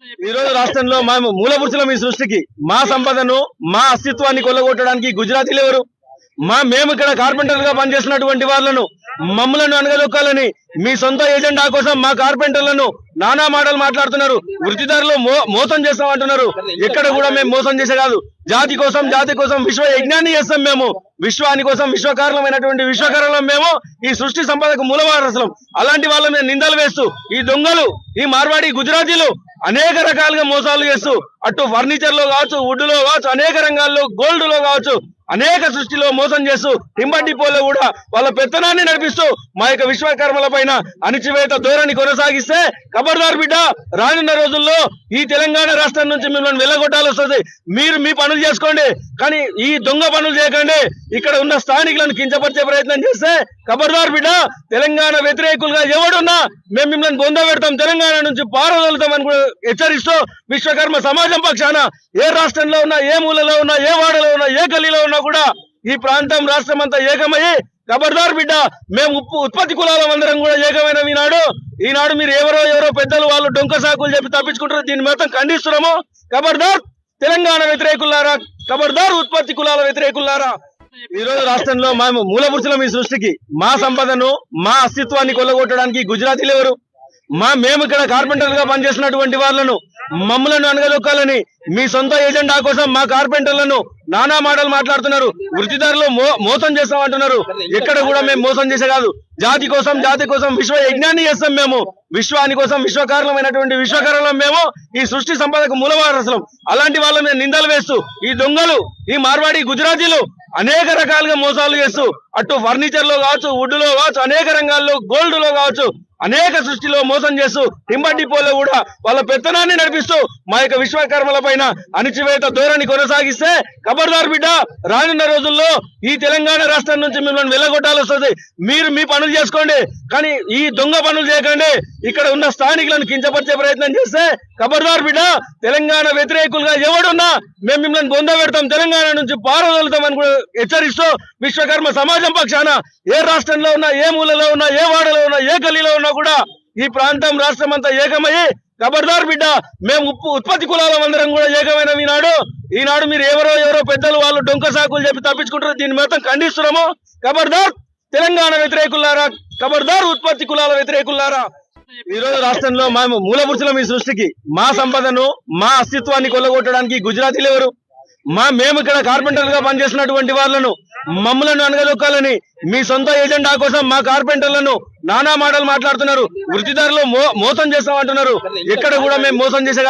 ఈ రోజు రాష్ట్రంలో మేము మూలపురుషులం ఈ సృష్టికి మా సంపదను మా అస్తిత్వాన్ని కొల్లగొట్టడానికి గుజరాతీలు ఎవరు మేము ఇక్కడ కార్పెంటర్ గా పనిచేస్తున్నటువంటి వాళ్ళను మమ్మలను అనగదొక్కాలని మీ సొంత ఏజెండా కోసం మా కార్పెంటర్లను నానా మాటలు మాట్లాడుతున్నారు. వృత్తిదారులు మోసం చేస్తామంటున్నారు. ఎక్కడ కూడా మేము మోసం చేసే కాదు, జాతి కోసం విశ్వ యజ్ఞాన్ని చేస్తాం. మేము విశ్వాని కోసం విశ్వకారణమైనటువంటి విశ్వకరణం మేము ఈ సృష్టి సంపదకు మూలవారసులం. అలాంటి వాళ్ళ మీద నిందలు వేస్తూ ఈ దొంగలు ఈ మార్వాడి గుజరాతీలు అనేక రకాలుగా మోసాలు చేస్తూ అటు ఫర్నిచర్ లో కావచ్చు, వుడ్ లో కావచ్చు, అనేక రంగాల్లో గోల్డ్ లో కావచ్చు, అనేక సృష్టిలో మోసం చేస్తూ టింబర్ డిపోలో కూడా వాళ్ళ పెత్తనాన్ని నడిపిస్తూ మా యొక్క విశ్వకర్మల పైన అణిచివేత ధోరణి కొనసాగిస్తే ఖబర్దార్ బిడ్డ, రానున్న రోజుల్లో ఈ తెలంగాణ రాష్ట్రం నుంచి మిమ్మల్ని వెళ్ళగొట్టాల్సి వస్తుంది. మీరు మీ పనులు చేసుకోండి, కానీ ఈ దొంగ పనులు చేయకండి. ఇక్కడ ఉన్న స్థానికులను కించపరిచే ప్రయత్నం చేస్తే ఖబర్దార్ బిడ్డ, తెలంగాణ వ్యతిరేకులుగా ఎవడున్నా మేము మిమ్మల్ని బొంద పెడతాం, తెలంగాణ నుంచి పారదోలుతామని కూడా హెచ్చరిస్తూ విశ్వకర్మ సమాజం పక్షాన ఏ రాష్ట్రంలో ఉన్నా, ఏ మూలలో ఉన్నా, ఏ వాడలో ఉన్నా, ఏ గల్లీలో ఉన్నా కూడా ఈ ప్రాంతం రాష్ట్రం అంతా ఏకమయ్యి ఖబర్దార్ బిడ్డ, మేము ఉత్పత్తి కులాల అందరం కూడా ఏకమైన ఈనాడు మీరు ఎవరో పెద్దలు వాళ్ళు డొంక సాకులు చెప్పి తప్పించుకుంటారు. దీన్ని మొత్తం ఖండిస్తున్నాము. ఖబర్దార్ తెలంగాణ వ్యతిరేకులారా, ఖబర్దార్ ఉత్పత్తి కులాల వ్యతిరేకులారా. ఈ రోజు రాష్ట్రంలో మేము మూలపురుషులం ఈ సృష్టికి మా సంపదను మా అస్తిత్వాన్ని కొల్లగొట్టడానికి గుజరాతీలు ఎవరు మేము ఇక్కడ కార్పెంటర్ గా పనిచేస్తున్నటువంటి వాళ్ళను మమ్మలను అనగదొక్కాలని మీ సొంత ఏజెండా కోసం మా కార్పెంటర్లను నానా మాటలు మాట్లాడుతున్నారు. వృత్తిదారులు మోసం చేస్తామంటున్నారు. ఎక్కడ కూడా మేము మోసం చేసే కాదు, జాతి కోసం విశ్వ యజ్ఞాన్ని చేస్తాం. మేము విశ్వాని కోసం విశ్వకారణమైనటువంటి విశ్వకరణం మేము ఈ సృష్టి సంపదకు మూలవారసులం. అలాంటి వాళ్ళ మీద నిందలు వేస్తూ ఈ దొంగలు ఈ మార్వాడి గుజరాతీలు అనేక రకాలుగా మోసాలు చేస్తూ అటు ఫర్నిచర్ లో కావచ్చు, వుడ్ లో కావచ్చు, అనేక రంగాల్లో గోల్డ్ లో కావచ్చు, అనేక సృష్టిలో మోసం చేస్తూ టింబర్ డిపోలో కూడా వాళ్ళ పెత్తనాన్ని నడిపిస్తూ మా యొక్క విశ్వకర్మల పైన అణిచివేత ధోరణి కొనసాగిస్తే ఖబర్దార్ బిడ్డ, రానున్న రోజుల్లో ఈ తెలంగాణ రాష్ట్రం నుంచి మిమ్మల్ని వెళ్ళగొట్టాల్సి వస్తుంది. మీరు మీ పనులు చేసుకోండి, కానీ ఈ దొంగ పనులు చేయకండి. ఇక్కడ ఉన్న స్థానికులను కించపరిచే ప్రయత్నం చేస్తే ఖబర్దార్ బిడ్డ, తెలంగాణ వ్యతిరేకులుగా ఎవడున్నా మేము మిమ్మల్ని బొంద పెడతాం, తెలంగాణ నుంచి పారదోలుతామని కూడా హెచ్చరిస్తూ విశ్వకర్మ సమాజం పక్షాన ఏ రాష్ట్రంలో ఉన్నా, ఏ మూలలో ఉన్నా, ఏ వాడలో ఉన్నా, ఏ గల్లీలో ఉన్నా కూడా ఈ ప్రాంతం రాష్ట్రం అంతా ఏకమయ్యి ఖబర్దార్ బిడ్డ, మేము ఉత్పత్తి కులాల అందరం కూడా ఏకమైన ఈనాడు మీరు ఎవరో పెద్దలు వాళ్ళు డొంక సాకులు చెప్పి తప్పించుకుంటారు. దీన్ని మొత్తం ఖండిస్తున్నాము. ఖబర్దార్ తెలంగాణ వ్యతిరేకులారా, ఖబర్దార్ ఉత్పత్తి కులాల వ్యతిరేకులారా. ఈ రోజు రాష్ట్రంలో మేము మూలపురుషులం ఈ సృష్టికి మా సంపదను మా అస్తిత్వాన్ని కొల్లగొట్టడానికి గుజరాతీలు ఎవరు మేము ఇక్కడ కార్పెంటర్ గా పనిచేస్తున్నటువంటి వాళ్ళను మమ్మలను అనగదొక్కాలని మీ సొంత ఏజెండా కోసం మా కార్పెంటర్లను నానా మాటలు మాట్లాడుతున్నారు. వృత్తిదారులు మోసం చేస్తామంటున్నారు. ఎక్కడ కూడా మేము మోసం చేసే